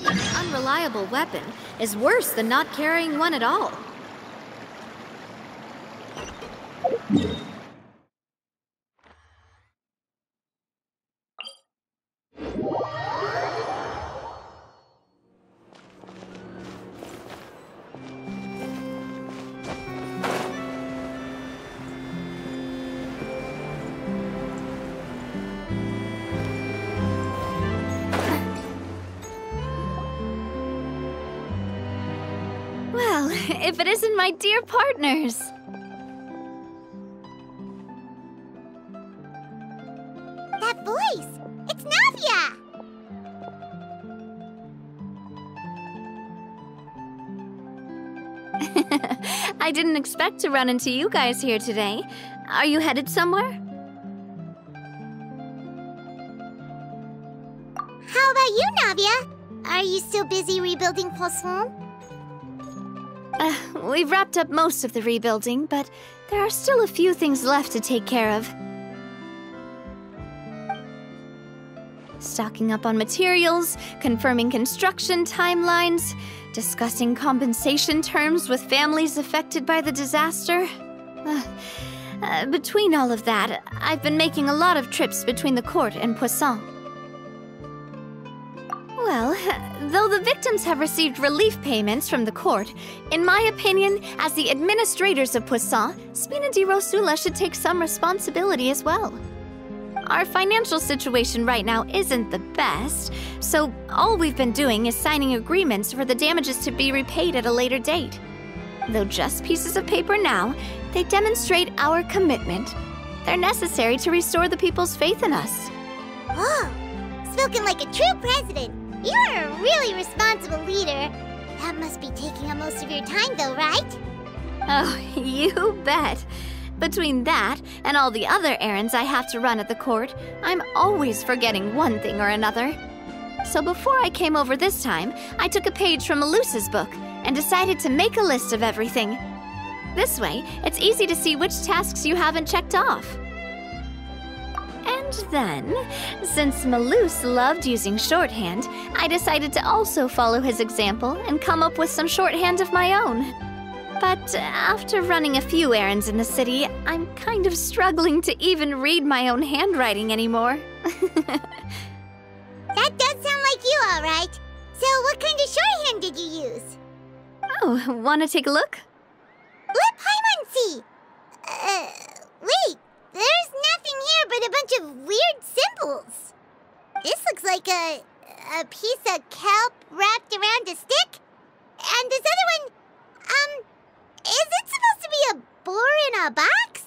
An unreliable weapon is worse than not carrying one at all. Well, if it isn't my dear partners! That voice! It's Navia! I didn't expect to run into you guys here today. Are you headed somewhere? How about you, Navia? Are you still busy rebuilding Poisson? We've wrapped up most of the rebuilding, but there are still a few things left to take care of. Stocking up on materials, confirming construction timelines, discussing compensation terms with families affected by the disaster. Between all of that, I've been making a lot of trips between the court and Poisson. Well, though the victims have received relief payments from the court, in my opinion, as the administrators of Poisson, Spina di Rosula should take some responsibility as well. Our financial situation right now isn't the best, so all we've been doing is signing agreements for the damages to be repaid at a later date. Though just pieces of paper now, they demonstrate our commitment. They're necessary to restore the people's faith in us. Oh, spoken like a true president. You're a really responsible leader. That must be taking up most of your time, though, right? Oh, you bet. Between that and all the other errands I have to run at the court, I'm always forgetting one thing or another. So before I came over this time, I took a page from Melusa's book and decided to make a list of everything. This way, it's easy to see which tasks you haven't checked off. And then, since Melus loved using shorthand, I decided to also follow his example and come up with some shorthand of my own. But after running a few errands in the city, I'm kind of struggling to even read my own handwriting anymore. That does sound like you, all right. So what kind of shorthand did you use? Oh, want to take a look? Let Paimon see. Wait. There's nothing here but a bunch of weird symbols. This looks like a piece of kelp wrapped around a stick. And this other one, is it supposed to be a boar in a box?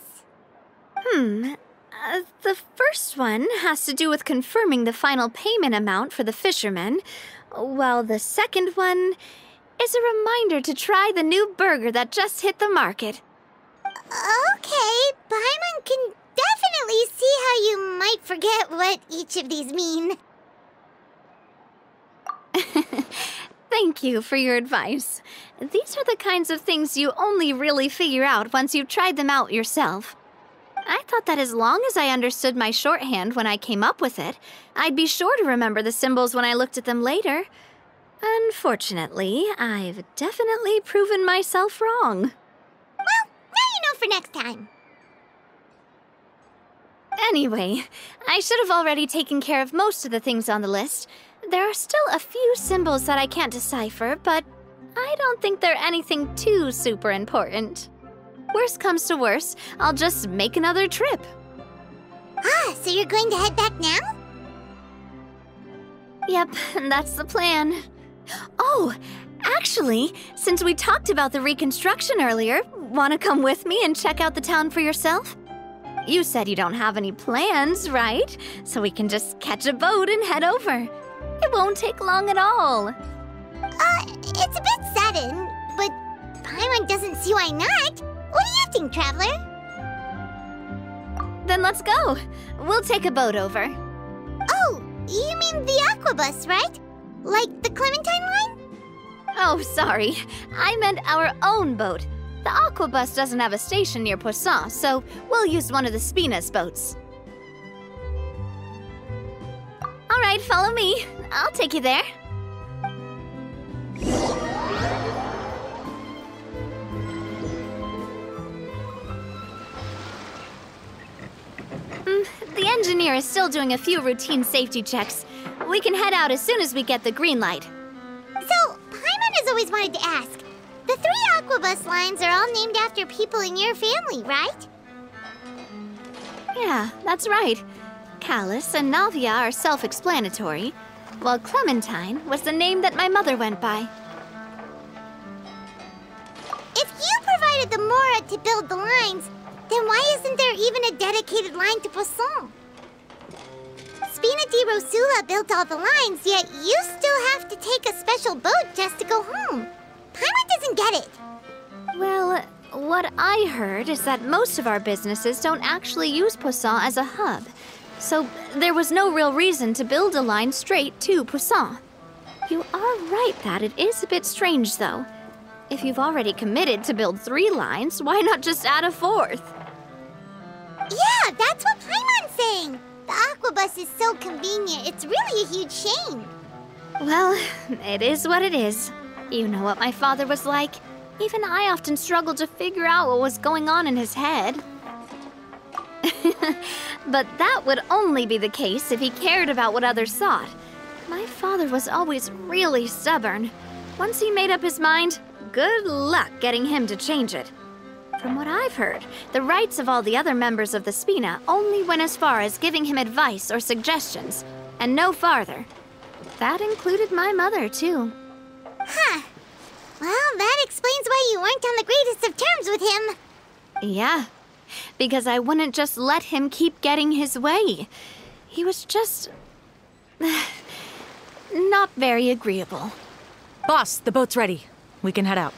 The first one has to do with confirming the final payment amount for the fishermen, while the second one is a reminder to try the new burger that just hit the market. Okay, Paimon can definitely see how you might forget what each of these mean. Thank you for your advice. These are the kinds of things you only really figure out once you've tried them out yourself. I thought that as long as I understood my shorthand when I came up with it, I'd be sure to remember the symbols when I looked at them later. Unfortunately, I've definitely proven myself wrong. Well, now you know for next time. Anyway, I should have already taken care of most of the things on the list. There are still a few symbols that I can't decipher, but I don't think they're anything too super important. Worst comes to worst, I'll just make another trip. Ah, so you're going to head back now? Yep, that's the plan. Oh, actually, since we talked about the reconstruction earlier, want to come with me and check out the town for yourself? You said you don't have any plans, right? So we can just catch a boat and head over. It won't take long at all. It's a bit sudden, but Paimon doesn't see why not. What do you think, Traveler? Then let's go. We'll take a boat over. Oh, you mean the aquabus, right? Like the Clementine line? Oh, sorry. I meant our own boat. The aquabus doesn't have a station near Poisson, so we'll use one of the Spina's boats. All right, follow me. I'll take you there. engineer is still doing a few routine safety checks. We can head out as soon as we get the green light. So, Paimon has always wanted to ask. The 3 Aquabus lines are all named after people in your family, right? Yeah, that's right. Callus and Navia are self-explanatory, while Clementine was the name that my mother went by. If you provided the Mora to build the lines, then why isn't there even a dedicated line to Poisson? Spina di Rosula built all the lines, yet you still have to take a special boat just to go home. Paimon doesn't get it. Well, what I heard is that most of our businesses don't actually use Poisson as a hub, so there was no real reason to build a line straight to Poisson. You are right that it is a bit strange, though. If you've already committed to build 3 lines, why not just add a 4th? Yeah, that's what Paimon's saying. The Aquabus is so convenient, it's really a huge shame. Well, it is what it is. You know what my father was like. Even I often struggled to figure out what was going on in his head. But that would only be the case if he cared about what others thought. My father was always really stubborn. Once he made up his mind, good luck getting him to change it. From what I've heard, the rights of all the other members of the Spina only went as far as giving him advice or suggestions, and no farther. That included my mother, too. Huh. Well, that explains why you weren't on the greatest of terms with him. Yeah, because I wouldn't just let him keep getting his way. He was just... not very agreeable. Boss, the boat's ready. We can head out.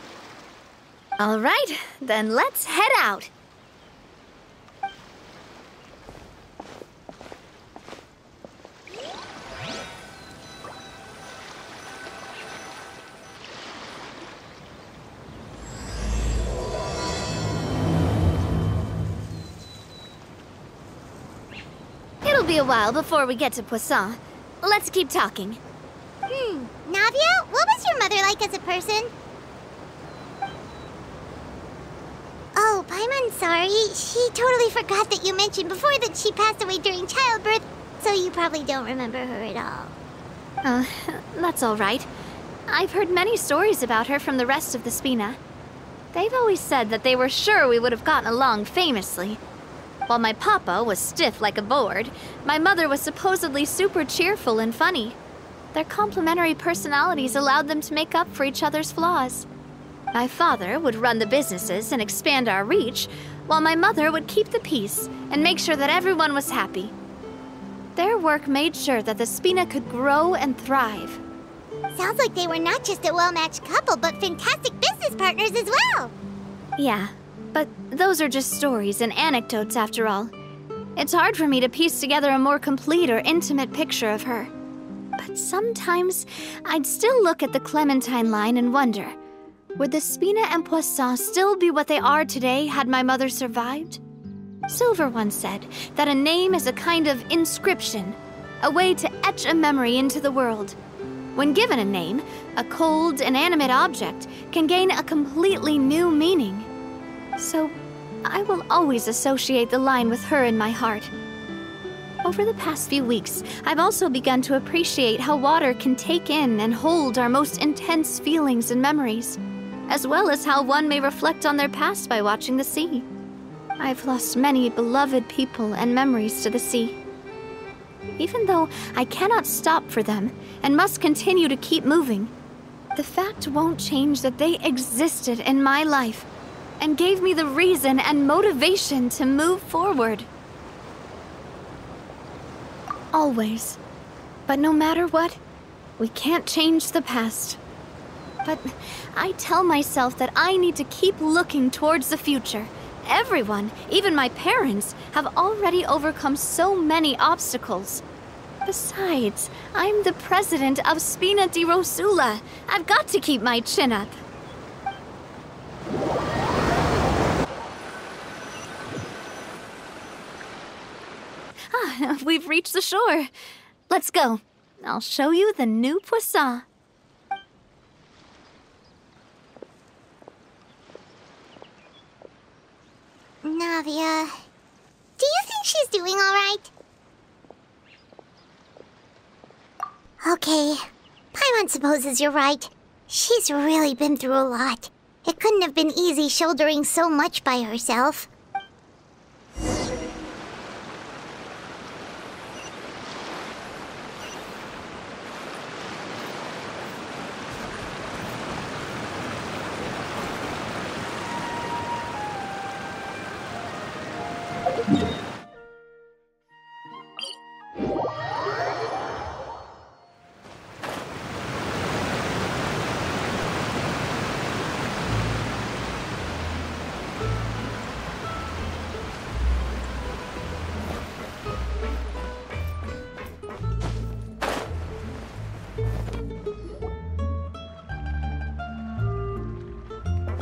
All right, then let's head out. It'll be a while before we get to Poisson. Let's keep talking. Navia, what was your mother like as a person? Oh, Paimon's sorry. She totally forgot that you mentioned before that she passed away during childbirth, so you probably don't remember her at all. That's all right. I've heard many stories about her from the rest of the Spina. They've always said that they were sure we would have gotten along famously. While my papa was stiff like a board, my mother was supposedly super cheerful and funny. Their complementary personalities allowed them to make up for each other's flaws. My father would run the businesses and expand our reach, while my mother would keep the peace and make sure that everyone was happy. Their work made sure that the Spina could grow and thrive. Sounds like they were not just a well-matched couple, but fantastic business partners as well. Yeah, but those are just stories and anecdotes after all. It's hard for me to piece together a more complete or intimate picture of her. But sometimes I'd still look at the Clementine line and wonder, would the Spina and Poisson still be what they are today had my mother survived? Silver once said that a name is a kind of inscription, a way to etch a memory into the world. When given a name, a cold, inanimate object can gain a completely new meaning. So, I will always associate the line with her in my heart. Over the past few weeks, I've also begun to appreciate how water can take in and hold our most intense feelings and memories, as well as how one may reflect on their past by watching the sea. I've lost many beloved people and memories to the sea. Even though I cannot stop for them and must continue to keep moving, the fact won't change that they existed in my life and gave me the reason and motivation to move forward. Always. But no matter what, we can't change the past. But I tell myself that I need to keep looking towards the future. Everyone, even my parents, have already overcome so many obstacles. Besides, I'm the president of Spina di Rosula. I've got to keep my chin up. We've reached the shore. Let's go. I'll show you the new Poisson. Navia, do you think she's doing all right? Okay. Paimon supposes you're right. She's really been through a lot. It couldn't have been easy shouldering so much by herself.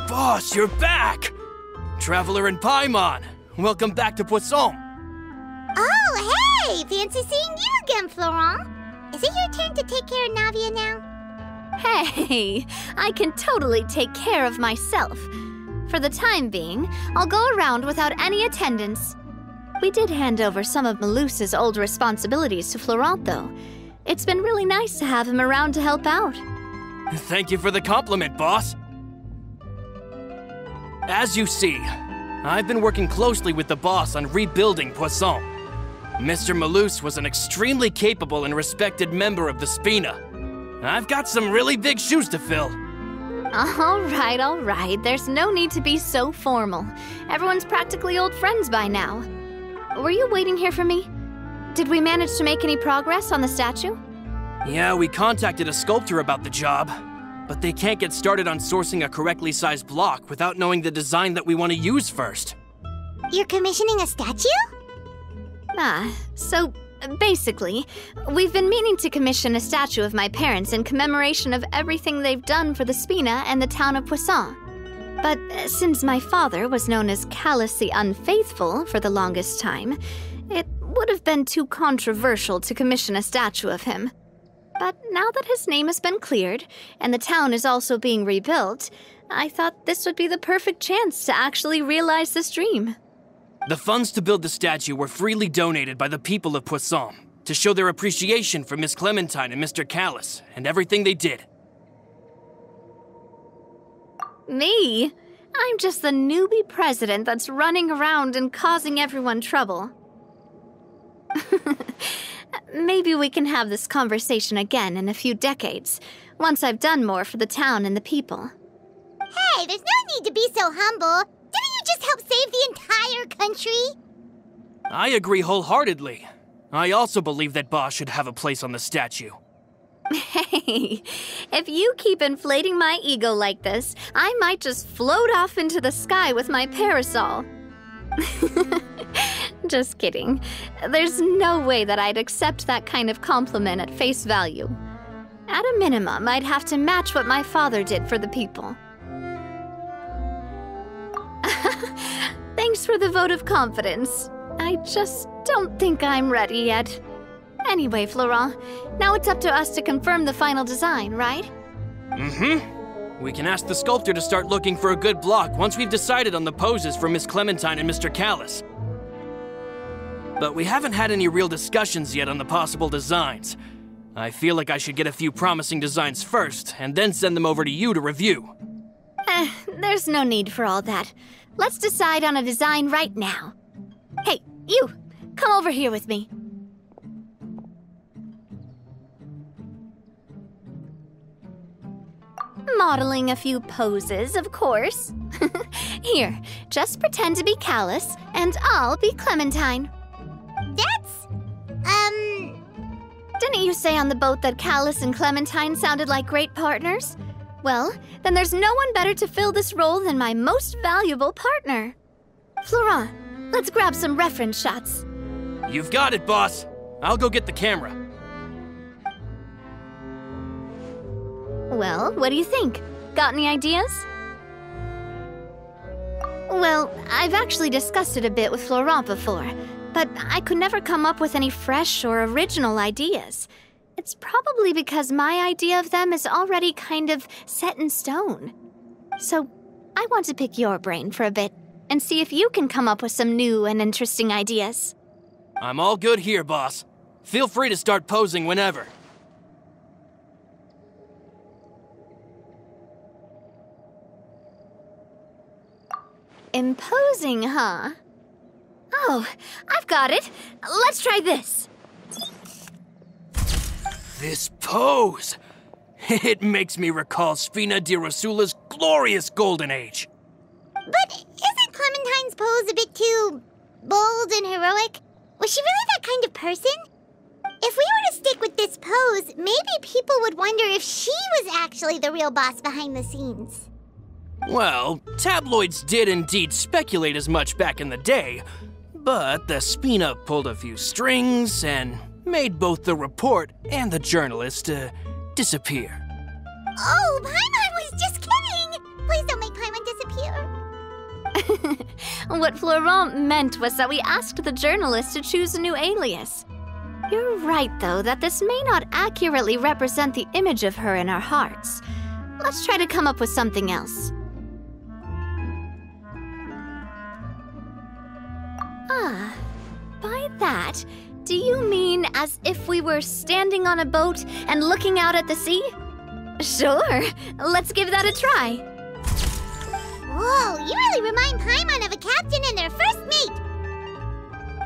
Boss, you're back! Traveler and Paimon, welcome back to Poisson. Oh, hey! Fancy seeing you again, Florent. Is it your turn to take care of Navia now? Hey, I can totally take care of myself. For the time being, I'll go around without any attendance. We did hand over some of Malus's old responsibilities to Florent, though. It's been really nice to have him around to help out. Thank you for the compliment, boss. As you see, I've been working closely with the boss on rebuilding Poisson. Mr. Malus was an extremely capable and respected member of the Spina. I've got some really big shoes to fill. All right. There's no need to be so formal. Everyone's practically old friends by now. Were you waiting here for me? Did we manage to make any progress on the statue? Yeah, we contacted a sculptor about the job, but they can't get started on sourcing a correctly sized block without knowing the design that we want to use first. You're commissioning a statue? So basically, we've been meaning to commission a statue of my parents in commemoration of everything they've done for the Spina and the town of Poisson. But since my father was known as Callus the Unfaithful for the longest time, it would have been too controversial to commission a statue of him. But now that his name has been cleared, and the town is also being rebuilt, I thought this would be the perfect chance to actually realize this dream. The funds to build the statue were freely donated by the people of Poisson to show their appreciation for Miss Clementine and Mr. Callus and everything they did. Me? I'm just the newbie president that's running around and causing everyone trouble. Maybe we can have this conversation again in a few decades, once I've done more for the town and the people. Hey, there's no need to be so humble. Didn't you just help save the entire country? I agree wholeheartedly. I also believe that Boss should have a place on the statue. Hey, if you keep inflating my ego like this, I might just float off into the sky with my parasol. Just kidding. There's no way that I'd accept that kind of compliment at face value. At a minimum, I'd have to match what my father did for the people. Thanks for the vote of confidence. I just don't think I'm ready yet. Anyway, Florent, now it's up to us to confirm the final design, right? We can ask the sculptor to start looking for a good block once we've decided on the poses for Miss Clementine and Mr. Callus. But we haven't had any real discussions yet on the possible designs. I feel like I should get a few promising designs first, and then send them over to you to review. There's no need for all that. Let's decide on a design right now. Hey, you! Come over here with me. Modeling a few poses, of course. Here, just pretend to be Callus, and I'll be Clementine. That's... Didn't you say on the boat that Callus and Clementine sounded like great partners? Well, then there's no one better to fill this role than my most valuable partner. Florent, let's grab some reference shots. You've got it, boss. I'll go get the camera. Well, what do you think? Got any ideas? Well, I've actually discussed it a bit with Florent before, but I could never come up with any fresh or original ideas. It's probably because my idea of them is already kind of set in stone. So, I want to pick your brain for a bit and see if you can come up with some new and interesting ideas. I'm all good here, boss. Feel free to start posing whenever. Imposing, huh? Oh, I've got it. Let's try this. This pose! It makes me recall Sfina di Rasula's glorious golden age. But isn't Clementine's pose a bit too bold and heroic? Was she really that kind of person? If we were to stick with this pose, maybe people would wonder if she was actually the real boss behind the scenes. Well, tabloids did indeed speculate as much back in the day, but the Spina pulled a few strings and made both the report and the journalist disappear. Oh, Paimon was just kidding! Please don't make Paimon disappear. What Florent meant was that we asked the journalist to choose a new alias. You're right, though, that this may not accurately represent the image of her in our hearts. Let's try to come up with something else. Ah, by that, do you mean as if we were standing on a boat and looking out at the sea? Sure, let's give that a try. Whoa, you really remind Paimon of a captain and their first mate.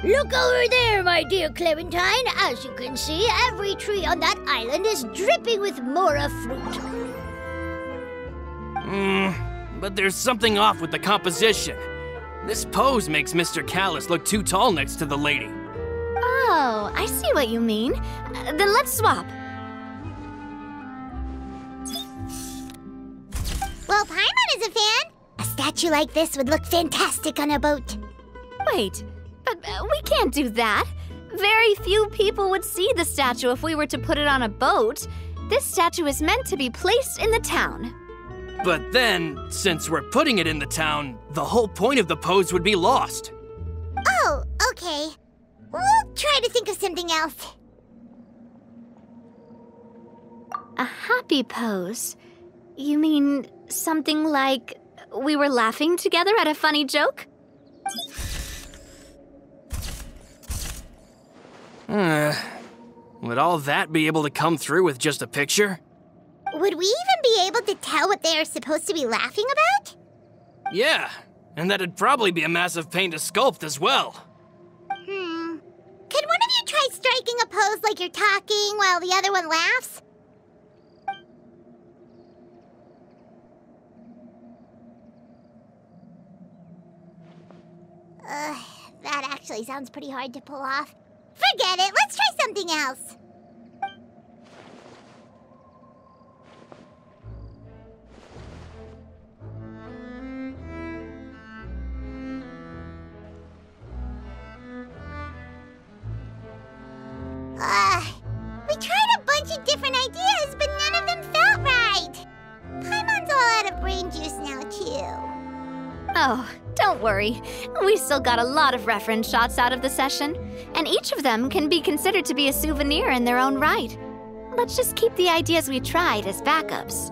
Look over there, my dear Clementine. As you can see, every tree on that island is dripping with mora fruit. But there's something off with the composition. This pose makes Mr. Callus look too tall next to the lady. Oh, I see what you mean. Then let's swap. Well, Paimon is a fan. A statue like this would look fantastic on a boat. Wait, but we can't do that. Very few people would see the statue if we were to put it on a boat. This statue is meant to be placed in the town. But then, since we're putting it in the town, the whole point of the pose would be lost. Oh, okay. We'll try to think of something else. A happy pose? You mean something like we were laughing together at a funny joke? Would all that be able to come through with just a picture? Would we even be able to tell what they are supposed to be laughing about? Yeah, and that'd probably be a massive pain to sculpt as well. Could one of you try striking a pose like you're talking while the other one laughs? That actually sounds pretty hard to pull off. Forget it, let's try something else. We tried a bunch of different ideas, but none of them felt right. Paimon's all out of brain juice now, too. Oh, don't worry. We still got a lot of reference shots out of the session, and each of them can be considered to be a souvenir in their own right. Let's just keep the ideas we tried as backups.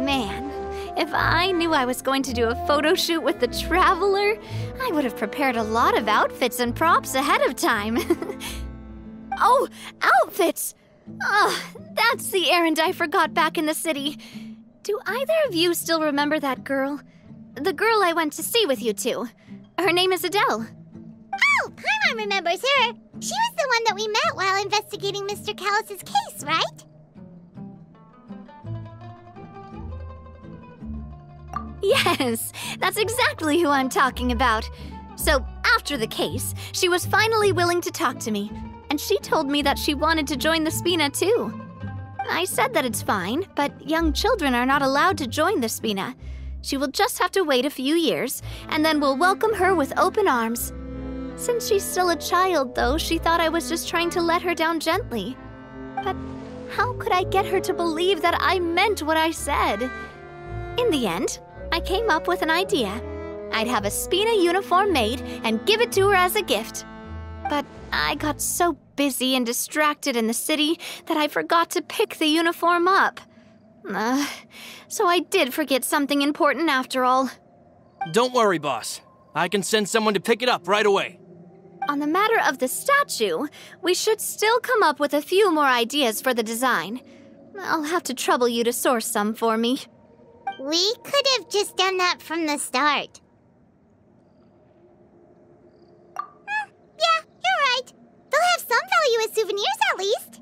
Man, if I knew I was going to do a photo shoot with the Traveler, I would have prepared a lot of outfits and props ahead of time. Oh, outfits! Oh, that's the errand I forgot back in the city. Do either of you still remember that girl? The girl I went to see with you two. Her name is Adele. Oh, Paimon remembers her. She was the one that we met while investigating Mr. Callus's case, right? Yes, that's exactly who I'm talking about. So, after the case, she was finally willing to talk to me, and she told me that she wanted to join the Spina too. I said that it's fine, but young children are not allowed to join the Spina. She will just have to wait a few years, and then we'll welcome her with open arms. Since she's still a child, though, she thought I was just trying to let her down gently. But how could I get her to believe that I meant what I said? In the end, I came up with an idea. I'd have a Spina uniform made and give it to her as a gift. But I got so busy and distracted in the city that I forgot to pick the uniform up. So I did forget something important after all. Don't worry, boss. I can send someone to pick it up right away. On the matter of the statue, we should still come up with a few more ideas for the design. I'll have to trouble you to source some for me. We could have just done that from the start. some value as souvenirs at least.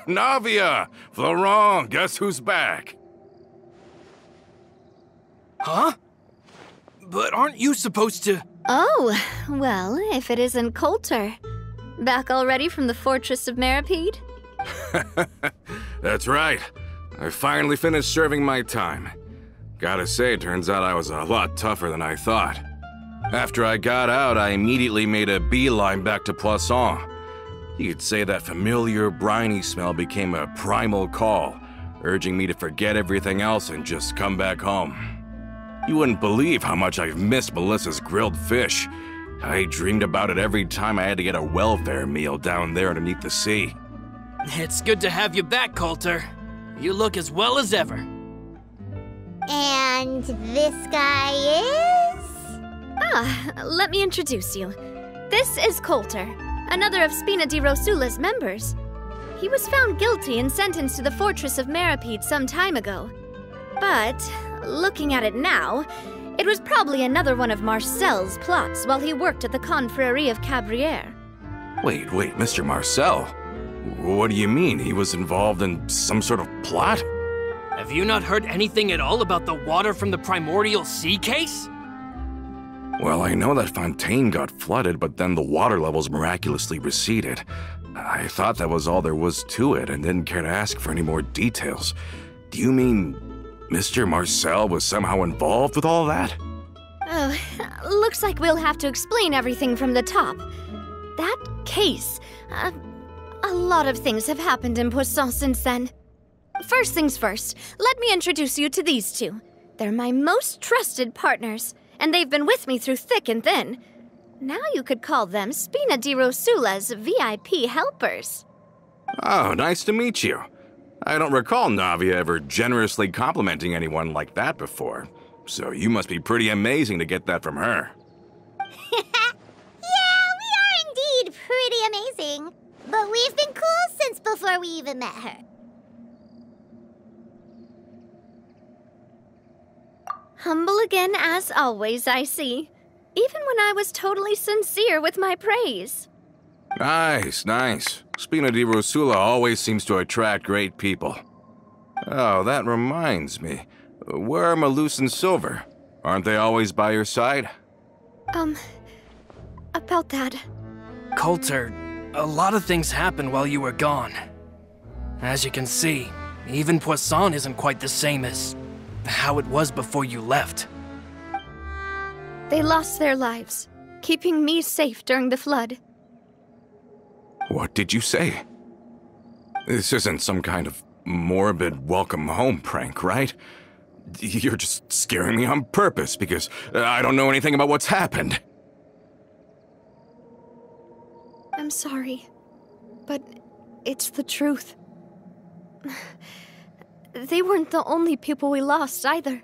Navia! Florent, guess who's back? Huh? But aren't you supposed to... Oh, well, if it isn't Coulter. Back already from the Fortress of Meripede? That's right. I finally finished serving my time. Gotta say, turns out I was a lot tougher than I thought. After I got out, I immediately made a beeline back to Poisson. You could say that familiar, briny smell became a primal call, urging me to forget everything else and just come back home. You wouldn't believe how much I've missed Melissa's grilled fish. I dreamed about it every time I had to get a welfare meal down there underneath the sea. It's good to have you back, Coulter. You look as well as ever. And this guy is? Let me introduce you. This is Coulter, another of Spina di Rosula's members. He was found guilty and sentenced to the Fortress of Meripede some time ago. But, looking at it now, it was probably another one of Marcel's plots while he worked at the Confrérie of Cabrières. Wait, Mr. Marcel? What do you mean? He was involved in some sort of plot? Have you not heard anything at all about the water from the primordial sea case? Well, I know that Fontaine got flooded, but then the water levels miraculously receded. I thought that was all there was to it and didn't care to ask for any more details. Do you mean Mr. Marcel was somehow involved with all that? Oh, looks like we'll have to explain everything from the top. That case, a lot of things have happened in Poisson since then. First things first, let me introduce you to these two. They're my most trusted partners, and they've been with me through thick and thin. Now you could call them Spina di Rosula's VIP helpers. Oh, nice to meet you. I don't recall Navia ever generously complimenting anyone like that before, so you must be pretty amazing to get that from her. Yeah, we are indeed pretty amazing. But we've been cool since before we even met her. Humble again as always, I see. Even when I was totally sincere with my praise. Nice. Spina di Rosula always seems to attract great people. Oh, that reminds me. Where are Malus and Silver? Aren't they always by your side? About that. Coulter, a lot of things happened while you were gone. As you can see, even Poisson isn't quite the same as how it was before you left. They lost their lives, keeping me safe during the flood. What did you say? This isn't some kind of morbid welcome home prank, right? You're just scaring me on purpose because I don't know anything about what's happened. I'm sorry, but it's the truth. They weren't the only people we lost either.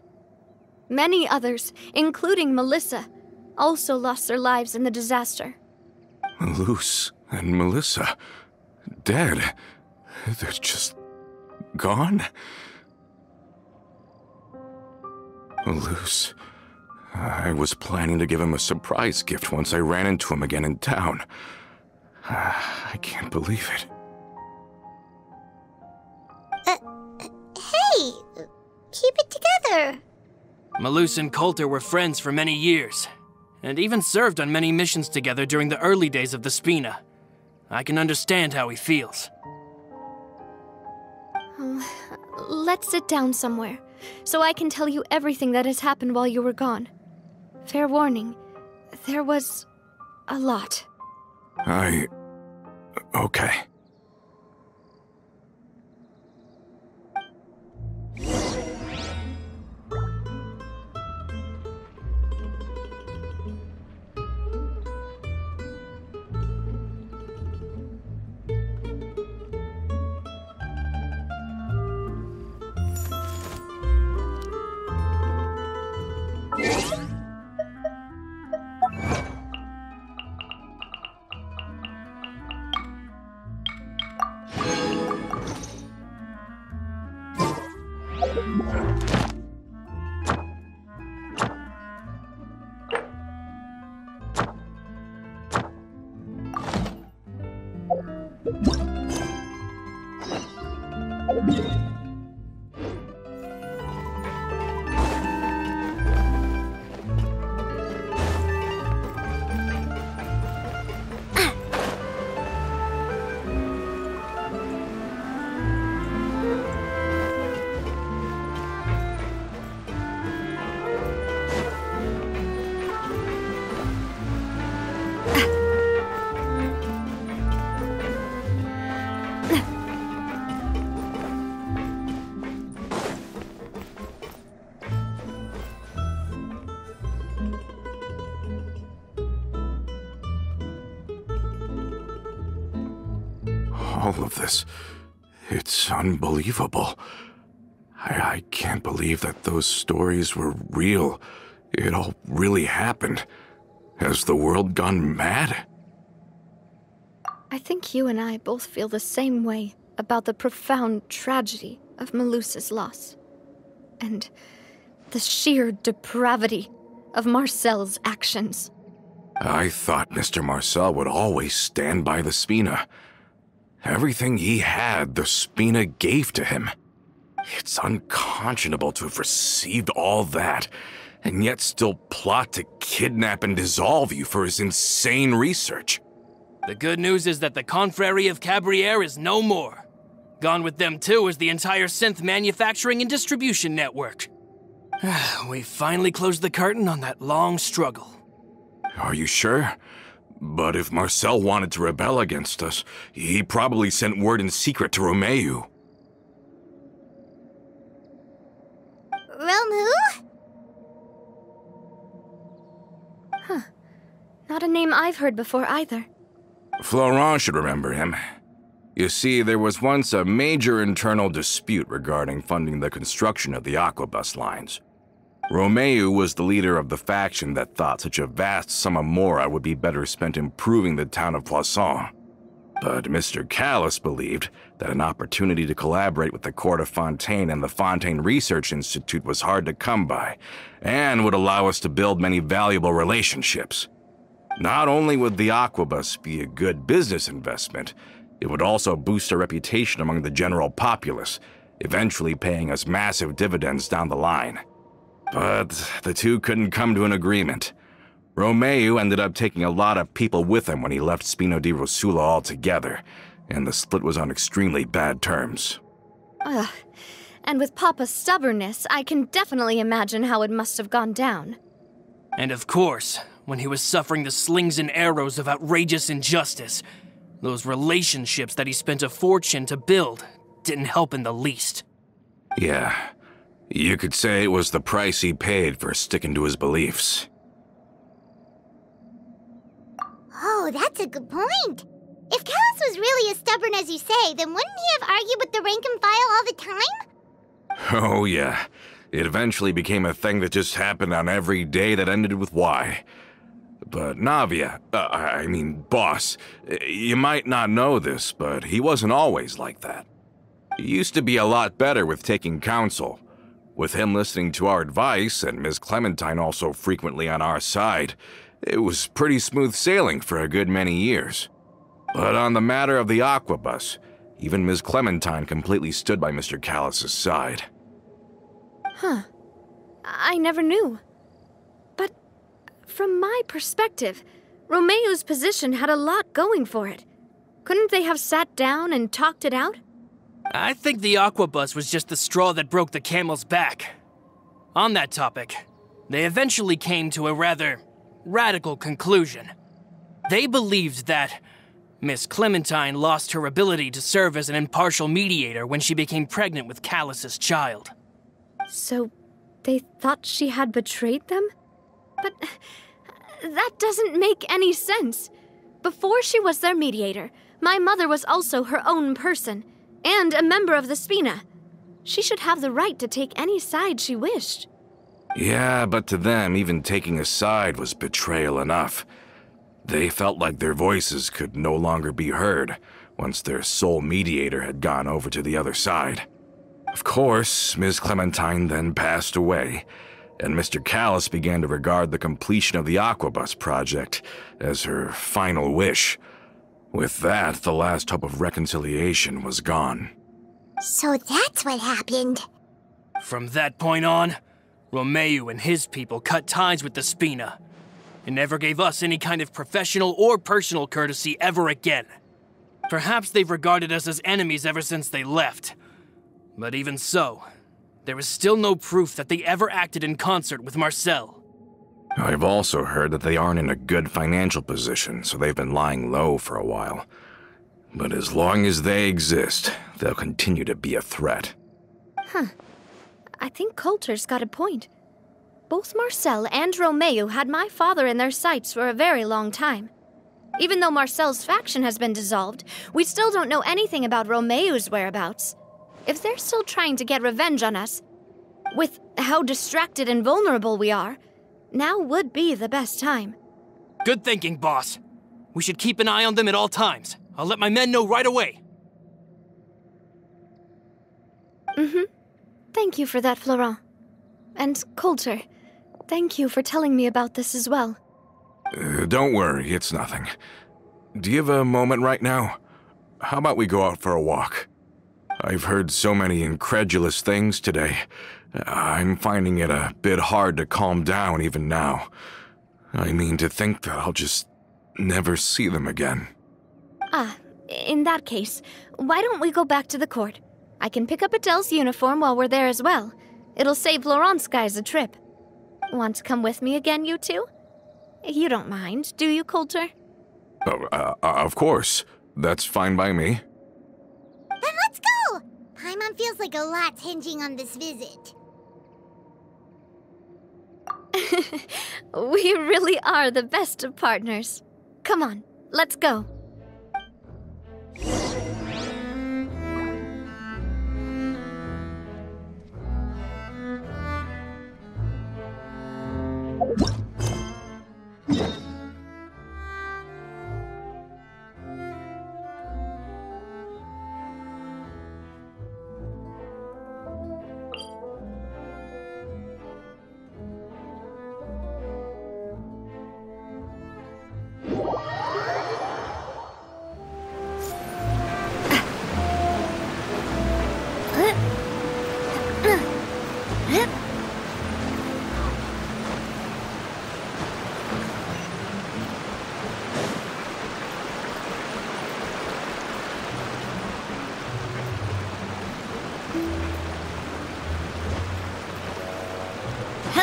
Many others, including Melissa, also lost their lives in the disaster. Malus and Melissa, dead. They're just gone? Malus, I was planning to give him a surprise gift once I ran into him again in town. I can't believe it. Hey, keep it together. Malus and Coulter were friends for many years, and even served on many missions together during the early days of the Spina. I can understand how he feels. Let's sit down somewhere, so I can tell you everything that has happened while you were gone. Fair warning, there was a lot. Okay. All of this, it's unbelievable. I can't believe that those stories were real. It all really happened. Has the world gone mad? I think you and I both feel the same way about the profound tragedy of Melusa's loss. And the sheer depravity of Marcel's actions. I thought Mr. Marcel would always stand by the Spina. Everything he had, the Spina gave to him. It's unconscionable to have received all that, and yet still plot to kidnap and dissolve you for his insane research. The good news is that the Confrérie of Cabriere is no more. Gone with them too is the entire synth manufacturing and distribution network. We finally closed the curtain on that long struggle. Are you sure? But if Marcel wanted to rebel against us, he probably sent word in secret to Romeu. Romeu? Huh. Not a name I've heard before either. Florent should remember him. You see, there was once a major internal dispute regarding funding the construction of the Aquabus lines. Romeu was the leader of the faction that thought such a vast sum of mora would be better spent improving the town of Poisson. But Mr. Callis believed that an opportunity to collaborate with the Court of Fontaine and the Fontaine Research Institute was hard to come by, and would allow us to build many valuable relationships. Not only would the Aquabus be a good business investment, it would also boost our reputation among the general populace, eventually paying us massive dividends down the line. But the two couldn't come to an agreement. Romeu ended up taking a lot of people with him when he left Spino di Rosula altogether, and the split was on extremely bad terms. Ugh. And with Papa's stubbornness, I can definitely imagine how it must have gone down. And of course, when he was suffering the slings and arrows of outrageous injustice, those relationships that he spent a fortune to build didn't help in the least. Yeah, you could say it was the price he paid for sticking to his beliefs. Oh, that's a good point. If Callis was really as stubborn as you say, then wouldn't he have argued with the rank and file all the time? Oh yeah, it eventually became a thing that just happened on every day that ended with Y. But Navia, boss, you might not know this, but he wasn't always like that. He used to be a lot better with taking counsel. With him listening to our advice, and Ms. Clementine also frequently on our side, it was pretty smooth sailing for a good many years. But on the matter of the Aquabus, even Ms. Clementine completely stood by Mr. Callis's side. Huh. I never knew. But from my perspective, Romeu's position had a lot going for it. Couldn't they have sat down and talked it out? I think the Aquabus was just the straw that broke the camel's back. On that topic, they eventually came to a rather radical conclusion. They believed that Miss Clementine lost her ability to serve as an impartial mediator when she became pregnant with Callis's child. So they thought she had betrayed them? But that doesn't make any sense. Before she was their mediator, my mother was also her own person, and a member of the Spina. She should have the right to take any side she wished. Yeah, but to them, even taking a side was betrayal enough. They felt like their voices could no longer be heard once their sole mediator had gone over to the other side. Of course, Ms. Clementine then passed away, and Mr. Callis began to regard the completion of the Aquabus project as her final wish. With that, the last hope of reconciliation was gone. So that's what happened. From that point on, Romeo and his people cut ties with the Spina, and never gave us any kind of professional or personal courtesy ever again. Perhaps they've regarded us as enemies ever since they left. But even so, there is still no proof that they ever acted in concert with Marcel. I've also heard that they aren't in a good financial position, so they've been lying low for a while. But as long as they exist, they'll continue to be a threat. I think Coulter's got a point. Both Marcel and Romeo had my father in their sights for a very long time. Even though Marcel's faction has been dissolved, we still don't know anything about Romeo's whereabouts. If they're still trying to get revenge on us, with how distracted and vulnerable we are, now would be the best time. Good thinking, boss. We should keep an eye on them at all times. I'll let my men know right away. Thank you for that, Florent. And Coulter, thank you for telling me about this as well. Don't worry, it's nothing. Do you have a moment right now? How about we go out for a walk? I've heard so many incredulous things today. I'm finding it a bit hard to calm down even now. I mean, to think that I'll just never see them again. In that case, why don't we go back to the court? I can pick up Adele's uniform while we're there as well. It'll save Laurent's guys a trip. Want to come with me again, you two? You don't mind, do you, Coulter? Of course. That's fine by me. Then let's go! Paimon feels like a lot's hinging on this visit. We really are the best of partners. Come on, let's go.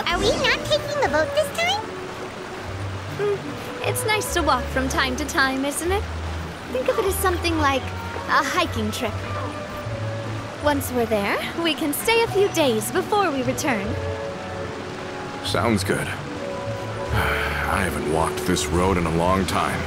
Are we not taking the boat this time? It's nice to walk from time to time, isn't it? Think of it as something like a hiking trip. Once we're there, we can stay a few days before we return. Sounds good. I haven't walked this road in a long time.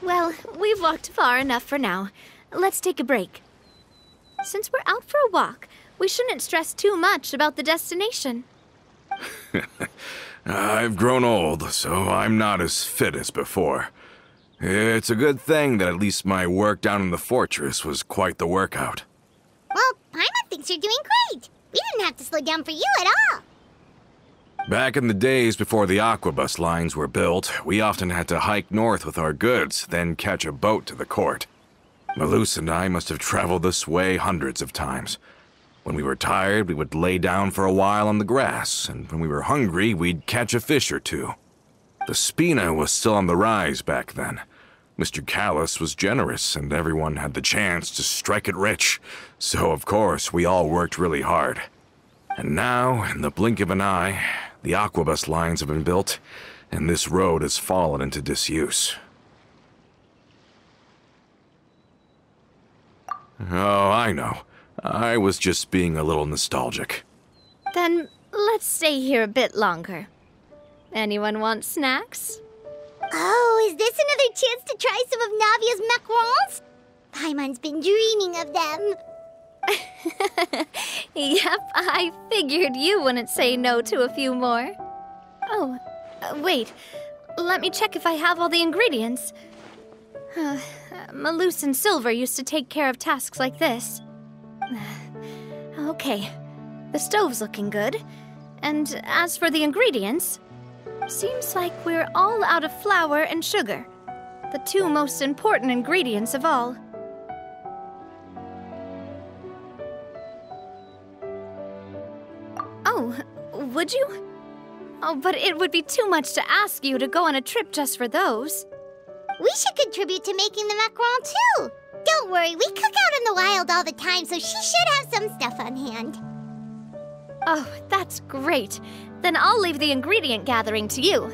Well, we've walked far enough for now. Let's take a break. Since we're out for a walk, we shouldn't stress too much about the destination. I've grown old, so I'm not as fit as before. It's a good thing that at least my work down in the fortress was quite the workout. Well, Paimon thinks you're doing great. We didn't have to slow down for you at all. Back in the days before the aquabus lines were built, we often had to hike north with our goods, then catch a boat to the court. Malus and I must have traveled this way hundreds of times. When we were tired, we would lay down for a while on the grass, and when we were hungry, we'd catch a fish or two. The Spina was still on the rise back then. Mr. Callis was generous, and everyone had the chance to strike it rich. So, of course, we all worked really hard. And now, in the blink of an eye, the aquabus lines have been built, and this road has fallen into disuse. Oh, I know. I was just being a little nostalgic. Then let's stay here a bit longer. Anyone want snacks? Oh, is this another chance to try some of Navia's macarons? Paimon's been dreaming of them. Yep, I figured you wouldn't say no to a few more. Oh, wait. Let me check if I have all the ingredients. Malus and Silver used to take care of tasks like this. Okay, the stove's looking good. And as for the ingredients, seems like we're all out of flour and sugar, the two most important ingredients of all. Oh, would you? Oh, but it would be too much to ask you to go on a trip just for those. We should contribute to making the macaron too. Don't worry, we cook out in the wild all the time, so she should have some stuff on hand. Oh, that's great. Then I'll leave the ingredient gathering to you.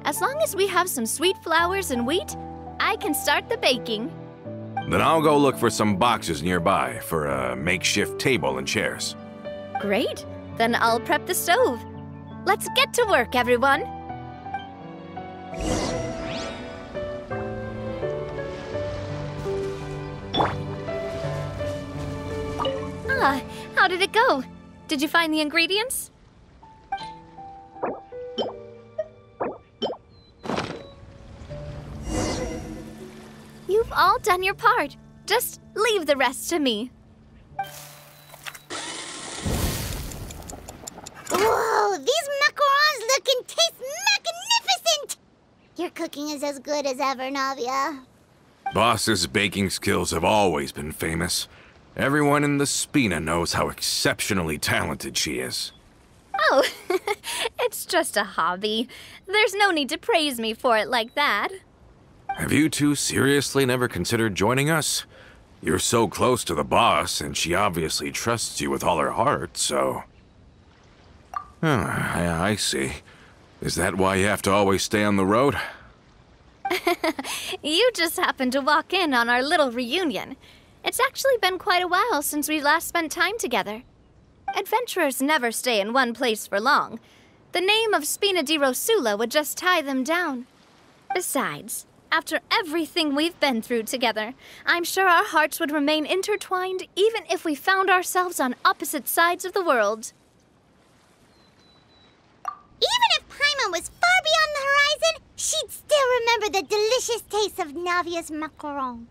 As long as we have some sweet flours and wheat, I can start the baking. Then I'll go look for some boxes nearby for a makeshift table and chairs. Great. Then I'll prep the stove. Let's get to work, everyone. Ah, how did it go? Did you find the ingredients? You've all done your part. Just leave the rest to me. Whoa, these macarons look and taste magnificent! Your cooking is as good as ever, Navia. Boss's baking skills have always been famous. Everyone in the Spina knows how exceptionally talented she is. Oh, it's just a hobby. There's no need to praise me for it like that. Have you two seriously never considered joining us? You're so close to the boss, and she obviously trusts you with all her heart, so... Oh, I see. Is that why you have to always stay on the road? You just happened to walk in on our little reunion. It's actually been quite a while since we last spent time together. Adventurers never stay in one place for long. The name of Spina di Rosula would just tie them down. Besides, after everything we've been through together, I'm sure our hearts would remain intertwined even if we found ourselves on opposite sides of the world. Even if Paimon was far beyond the horizon, she'd still remember the delicious taste of Navia's macaron.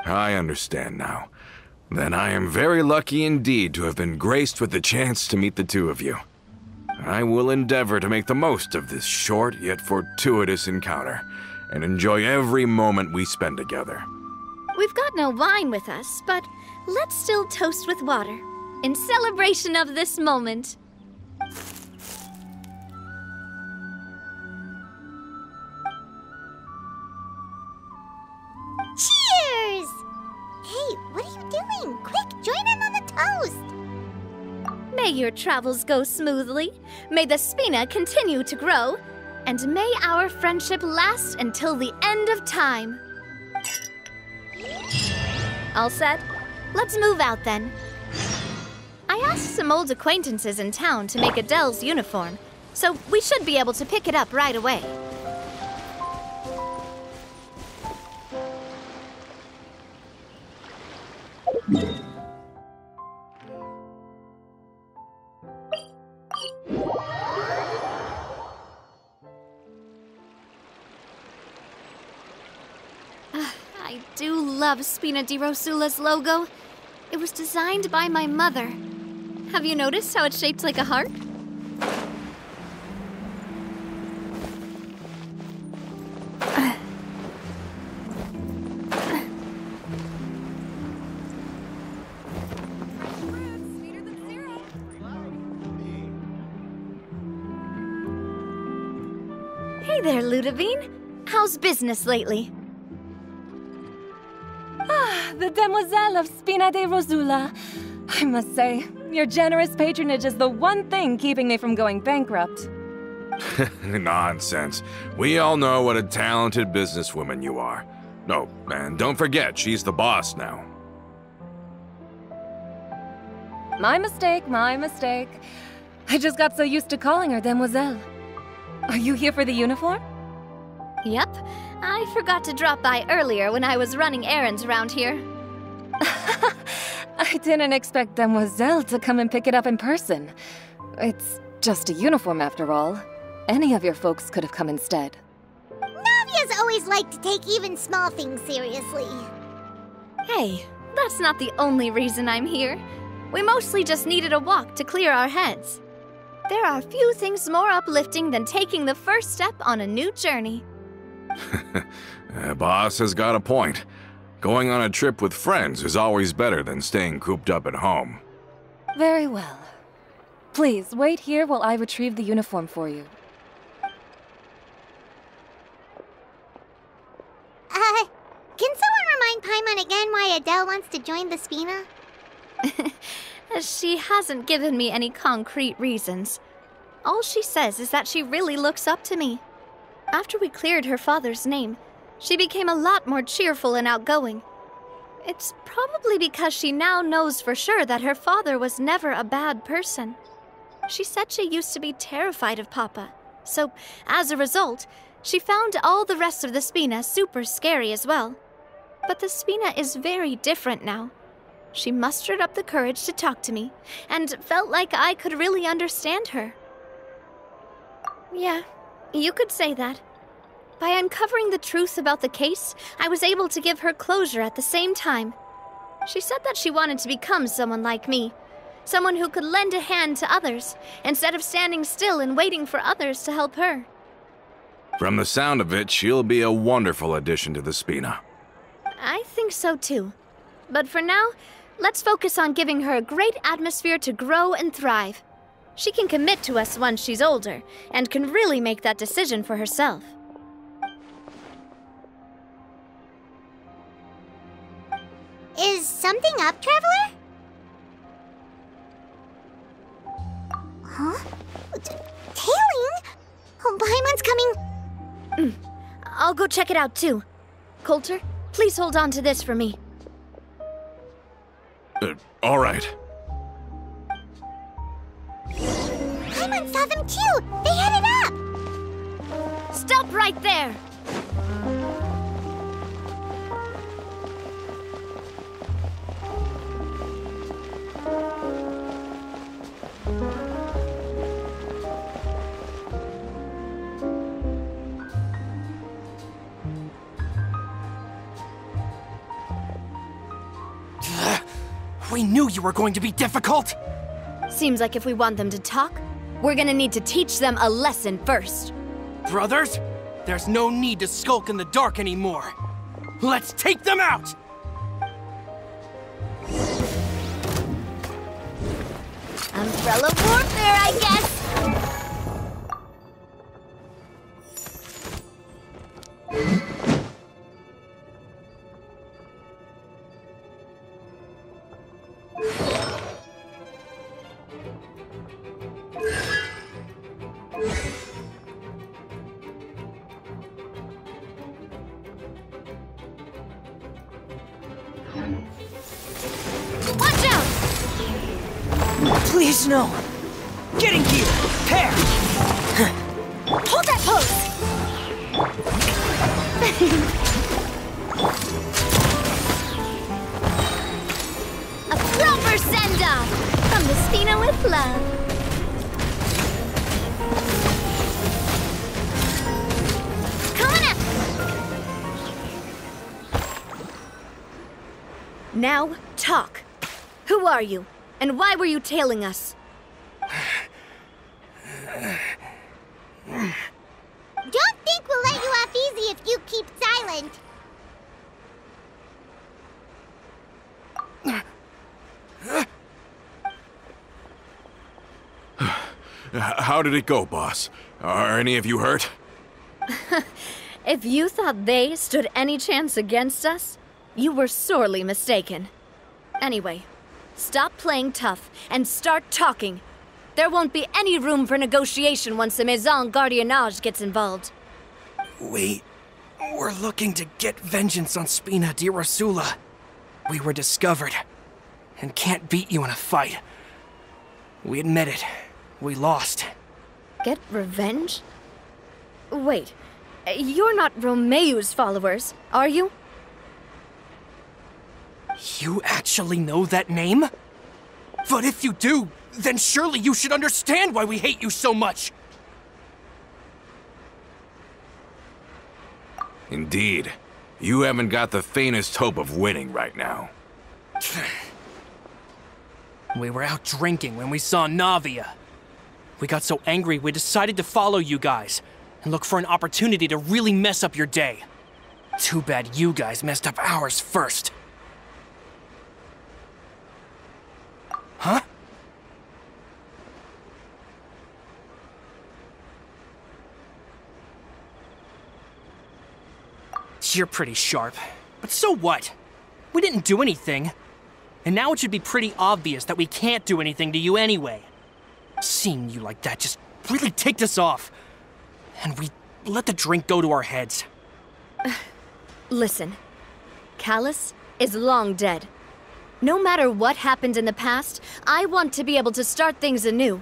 I understand now. Then I am very lucky indeed to have been graced with the chance to meet the two of you. I will endeavor to make the most of this short yet fortuitous encounter, and enjoy every moment we spend together. We've got no wine with us, but let's still toast with water, in celebration of this moment. Cheers! Hey, what are you doing? Quick, join in on the toast! May your travels go smoothly, may the Spina continue to grow, and may our friendship last until the end of time. All set? Let's move out then. I asked some old acquaintances in town to make Adele's uniform, so we should be able to pick it up right away. I do love Spina di Rosula's logo. It was designed by my mother. Have you noticed how it's shaped like a heart? Hey there, Ludovine. How's business lately? The Demoiselle of Spina di Rosula. I must say, your generous patronage is the one thing keeping me from going bankrupt. Nonsense. We all know what a talented businesswoman you are. No, and don't forget, she's the boss now. My mistake, my mistake. I just got so used to calling her Demoiselle. Are you here for the uniform? Yep. I forgot to drop by earlier when I was running errands around here. I didn't expect Demoiselle to come and pick it up in person. It's just a uniform after all. Any of your folks could have come instead. Navia's always liked to take even small things seriously. Hey, that's not the only reason I'm here. We mostly just needed a walk to clear our heads. There are few things more uplifting than taking the first step on a new journey. Boss has got a point. Going on a trip with friends is always better than staying cooped up at home. Very well. Please, wait here while I retrieve the uniform for you. Can someone remind Paimon again why Adele wants to join the Spina? She hasn't given me any concrete reasons. All she says is that she really looks up to me. After we cleared her father's name, she became a lot more cheerful and outgoing. It's probably because she now knows for sure that her father was never a bad person. She said she used to be terrified of Papa, so as a result, she found all the rest of the Spina super scary as well. But the Spina is very different now. She mustered up the courage to talk to me, and felt like I could really understand her. Yeah, you could say that. By uncovering the truth about the case, I was able to give her closure at the same time. She said that she wanted to become someone like me, someone who could lend a hand to others, instead of standing still and waiting for others to help her. From the sound of it, she'll be a wonderful addition to the Spina. I think so too. But for now, let's focus on giving her a great atmosphere to grow and thrive. She can commit to us once she's older, and can really make that decision for herself. Is something up, Traveler? Huh? Tailing? Oh, Paimon's coming. I'll go check it out too. Coulter, please hold on to this for me. All right. Paimon saw them too! They headed up! Stop right there! We knew you were going to be difficult! Seems like if we want them to talk, we're gonna need to teach them a lesson first. Brothers, there's no need to skulk in the dark anymore. Let's take them out! Umbrella warfare, I guess! Watch out! Please, no! Getting gear! Pair! Hold that pose! A proper send-off from the Spina with love. Coming up! Now, talk. Who are you? And why were you tailing us? Don't think we'll let you off easy if you keep silent. How did it go, boss? Are any of you hurt? If you thought they stood any chance against us, you were sorely mistaken. Anyway, stop playing tough and start talking. There won't be any room for negotiation once the Maison Gardiennage gets involved. We're looking to get vengeance on Spina di Rosula. We were discovered, and can't beat you in a fight. We admit it. We lost. Get revenge? Wait, you're not Romeu's followers, are you? You actually know that name? But if you do, then surely you should understand why we hate you so much! Indeed. You haven't got the faintest hope of winning right now. We were out drinking when we saw Navia. We got so angry we decided to follow you guys and look for an opportunity to really mess up your day. Too bad you guys messed up ours first. Huh? You're pretty sharp, but so what? We didn't do anything. And now it should be pretty obvious that we can't do anything to you anyway. Seeing you like that just really ticked us off. And we let the drink go to our heads. Listen, Callus is long dead. No matter what happened in the past, I want to be able to start things anew.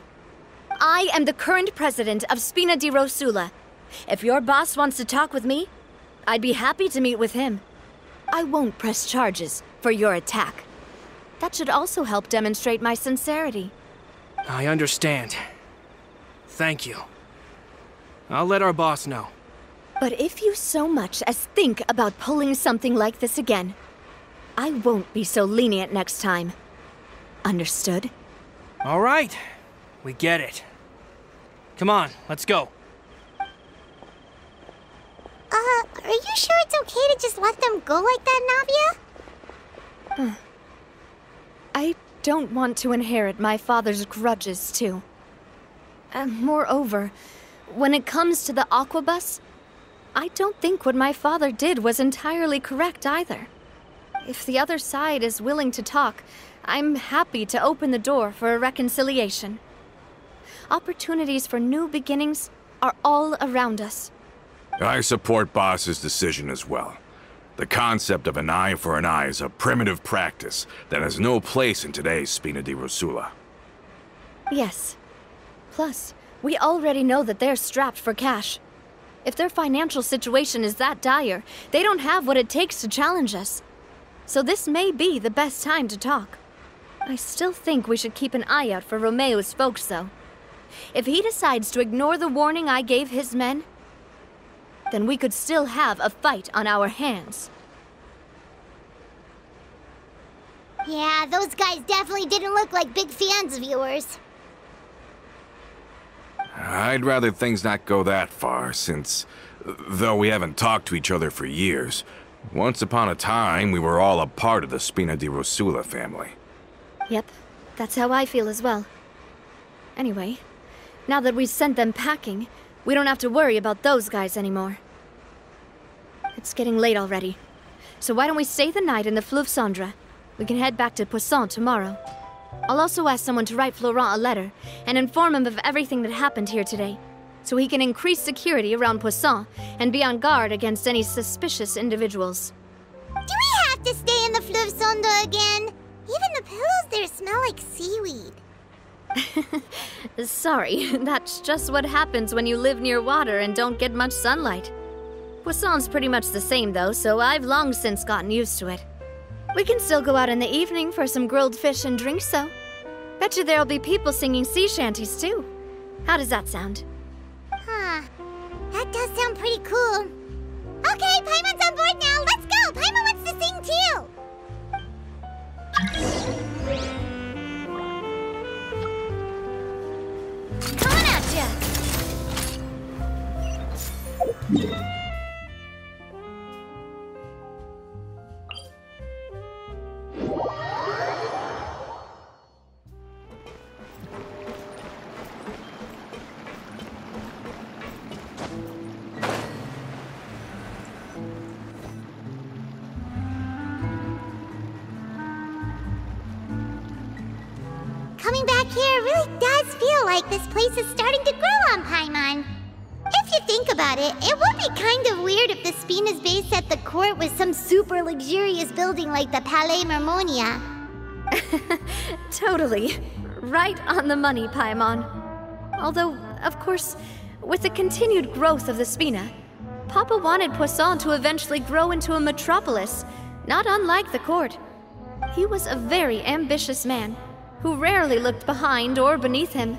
I am the current president of Spina di Rosula. If your boss wants to talk with me, I'd be happy to meet with him. I won't press charges for your attack. That should also help demonstrate my sincerity. I understand. Thank you. I'll let our boss know. But if you so much as think about pulling something like this again, I won't be so lenient next time. Understood? All right. We get it. Come on, let's go. Are you sure it's okay to just let them go like that, Navia? I don't want to inherit my father's grudges, too. Moreover, when it comes to the Aquabus, I don't think what my father did was entirely correct either. If the other side is willing to talk, I'm happy to open the door for a reconciliation. Opportunities for new beginnings are all around us. I support Boss's decision as well. The concept of an eye for an eye is a primitive practice that has no place in today's Spina di Rosula. Yes. Plus, we already know that they're strapped for cash. If their financial situation is that dire, they don't have what it takes to challenge us. So this may be the best time to talk. I still think we should keep an eye out for Romeu's folks, though. If he decides to ignore the warning I gave his men, then we could still have a fight on our hands. Yeah, those guys definitely didn't look like big fans of yours. I'd rather things not go that far, since, though we haven't talked to each other for years, once upon a time we were all a part of the Spina di Rosula family. Yep, that's how I feel as well. Anyway, now that we've sent them packing, we don't have to worry about those guys anymore. It's getting late already, so why don't we stay the night in the Fleuve Cendre? We can head back to Poisson tomorrow. I'll also ask someone to write Florent a letter and inform him of everything that happened here today, so he can increase security around Poisson and be on guard against any suspicious individuals. Do we have to stay in the Fleuve Cendre again? Even the pillows there smell like seaweed. Sorry, that's just what happens when you live near water and don't get much sunlight. Poisson's pretty much the same though, so I've long since gotten used to it. We can still go out in the evening for some grilled fish and drinks though. Bet you there'll be people singing sea shanties too. How does that sound? Huh. That does sound pretty cool. Okay, Paimon's on board now. Let's go! Paimon wants to sing too! Coming at ya! Coming back here really does feel like this place is starting to grow on Paimon. If you think about it, it would be kind of weird if the Spina's base at the court was some super luxurious building like the Palais Mermonia. Totally. Right on the money, Paimon. Although, of course, with the continued growth of the Spina, Papa wanted Poisson to eventually grow into a metropolis, not unlike the court. He was a very ambitious man, who rarely looked behind or beneath him.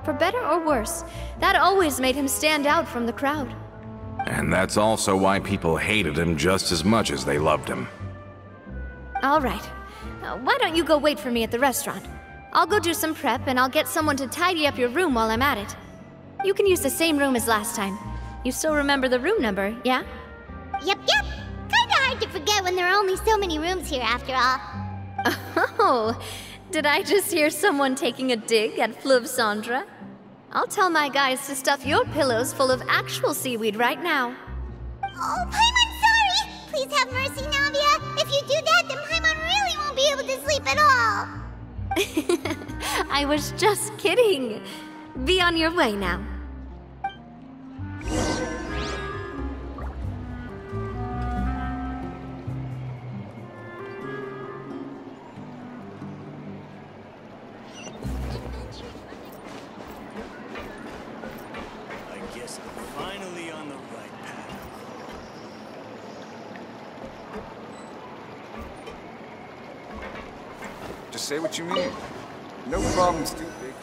For better or worse, that always made him stand out from the crowd. And that's also why people hated him just as much as they loved him. All right. Why don't you go wait for me at the restaurant? I'll go do some prep, and I'll get someone to tidy up your room while I'm at it. You can use the same room as last time. You still remember the room number, yeah? Yep. Kinda hard to forget when there are only so many rooms here after all. Oh, did I just hear someone taking a dig at Fleuve Cendre? I'll tell my guys to stuff your pillows full of actual seaweed right now. Oh, Paimon, sorry! Please have mercy, Navia. If you do that, then Paimon really won't be able to sleep at all. I was just kidding. Be on your way now. I guess I'm finally on the right path. Just say what you mean. No problem's too big.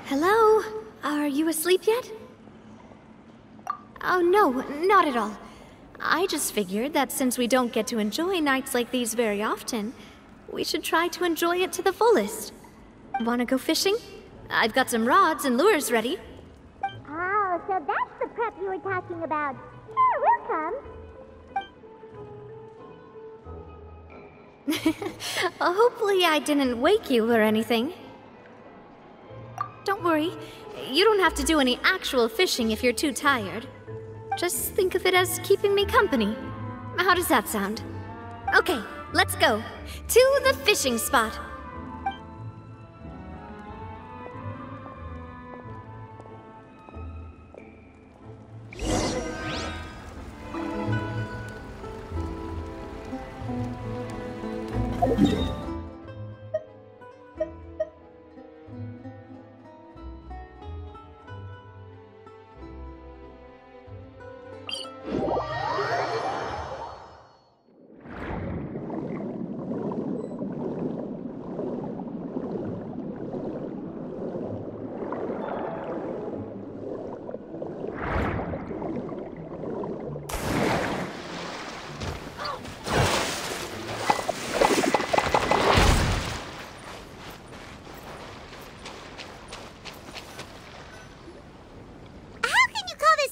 Hello? Are you asleep yet? Oh, no, not at all. I just figured that since we don't get to enjoy nights like these very often, we should try to enjoy it to the fullest. Wanna go fishing? I've got some rods and lures ready. Oh, so that's the prep you were talking about. Sure, we'll come. Hopefully I didn't wake you or anything. Don't worry, you don't have to do any actual fishing if you're too tired. Just think of it as keeping me company. How does that sound? Okay, let's go. To the fishing spot.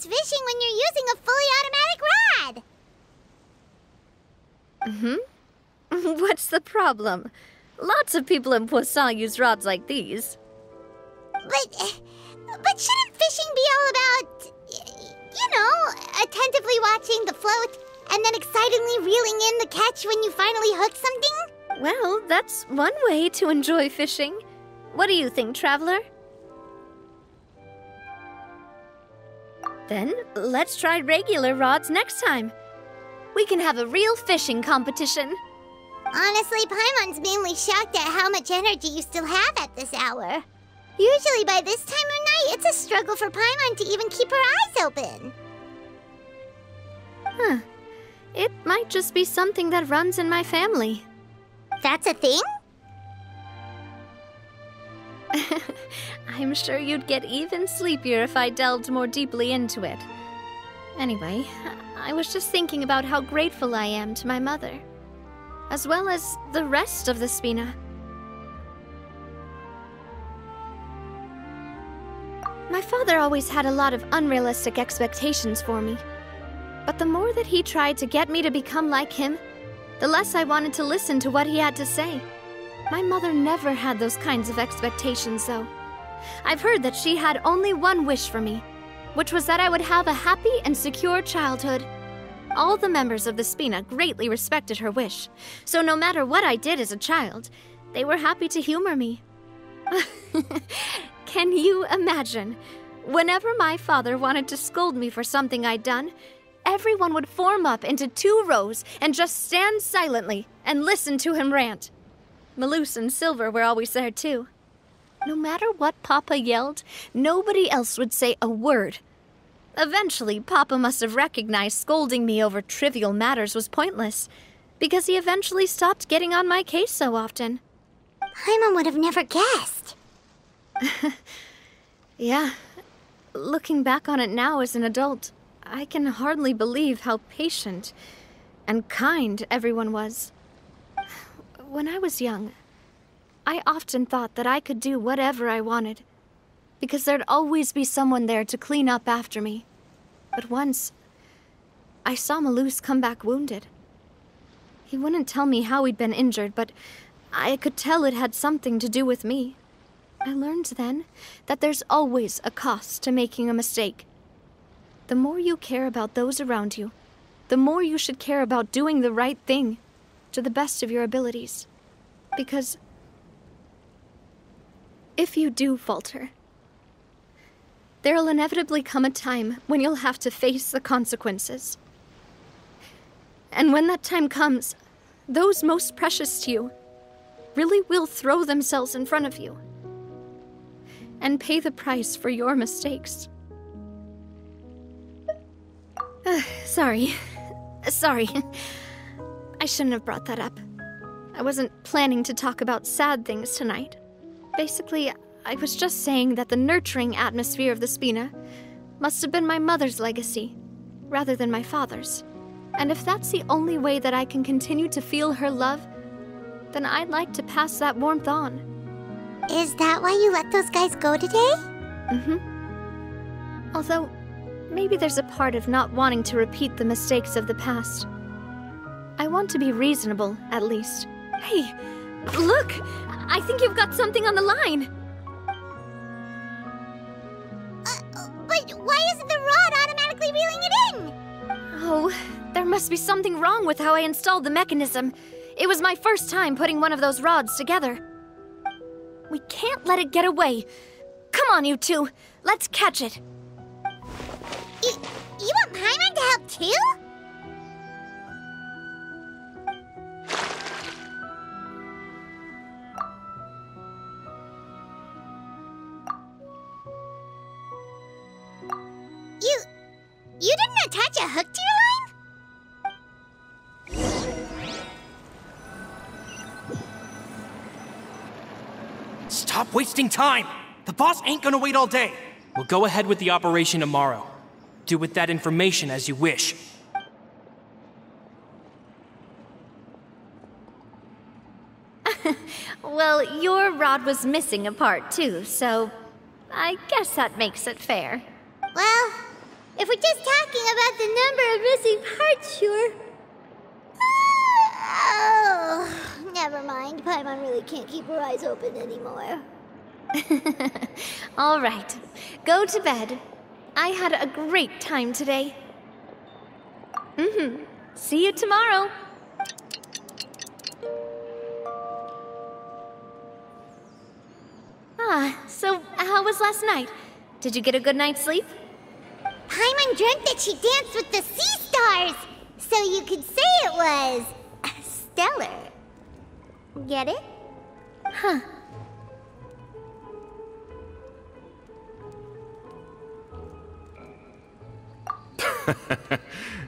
Fishing when you're using a fully automatic rod. What's the problem? Lots of people in Poisson use rods like these. But shouldn't fishing be all about, attentively watching the float and then excitedly reeling in the catch when you finally hook something? Well, that's one way to enjoy fishing. What do you think, traveler? Then, let's try regular rods next time. We can have a real fishing competition. Honestly, Paimon's mainly shocked at how much energy you still have at this hour. Usually by this time of night, it's a struggle for Paimon to even keep her eyes open. Huh. It might just be something that runs in my family. That's a thing? I'm sure you'd get even sleepier if I delved more deeply into it. Anyway, I was just thinking about how grateful I am to my mother, as well as the rest of the Spina. My father always had a lot of unrealistic expectations for me. But the more that he tried to get me to become like him, the less I wanted to listen to what he had to say. My mother never had those kinds of expectations, though. I've heard that she had only one wish for me, which was that I would have a happy and secure childhood. All the members of the Spina greatly respected her wish, so no matter what I did as a child, they were happy to humor me. Can you imagine? Whenever my father wanted to scold me for something I'd done, everyone would form up into 2 rows and just stand silently and listen to him rant. Malouse and Silver were always there too. No matter what Papa yelled, nobody else would say a word. Eventually, Papa must have recognized scolding me over trivial matters was pointless, because he eventually stopped getting on my case so often. Paimon would have never guessed. Yeah. Looking back on it now as an adult, I can hardly believe how patient and kind everyone was. When I was young, I often thought that I could do whatever I wanted, because there'd always be someone there to clean up after me. But once, I saw Malouse come back wounded. He wouldn't tell me how he'd been injured, but I could tell it had something to do with me. I learned then that there's always a cost to making a mistake. The more you care about those around you, the more you should care about doing the right thing to the best of your abilities. Because if you do falter, there'll inevitably come a time when you'll have to face the consequences. And when that time comes, those most precious to you really will throw themselves in front of you and pay the price for your mistakes. Sorry. I shouldn't have brought that up. I wasn't planning to talk about sad things tonight. Basically, I was just saying that the nurturing atmosphere of the Spina must have been my mother's legacy, rather than my father's. And if that's the only way that I can continue to feel her love, then I'd like to pass that warmth on. Is that why you let those guys go today? Mm-hmm. Although, maybe there's a part of not wanting to repeat the mistakes of the past. I want to be reasonable, at least. Hey, look! I think you've got something on the line! But why isn't the rod automatically reeling it in? Oh, there must be something wrong with how I installed the mechanism. It was my first time putting one of those rods together. We can't let it get away. Come on, you two. Let's catch it. You want Paimon to help too? You didn't attach a hook to your line? Stop wasting time! The boss ain't gonna wait all day. We'll go ahead with the operation tomorrow. Do with that information as you wish. Well, your rod was missing a part too, so I guess that makes it fair. Well, if we're just talking about the number of missing parts, sure. Oh, never mind. Paimon really can't keep her eyes open anymore. All right, go to bed. I had a great time today. See you tomorrow. So how was last night? Did you get a good night's sleep? Paimon dreamt that she danced with the sea stars, so you could say it was stellar. Get it? Huh.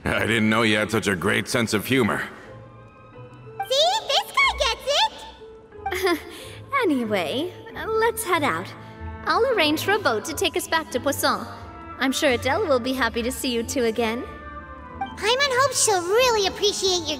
I didn't know you had such a great sense of humor. See? This guy gets it! Anyway, let's head out. I'll arrange for a boat to take us back to Poisson. I'm sure Adele will be happy to see you two again. Paimon hopes she'll really appreciate your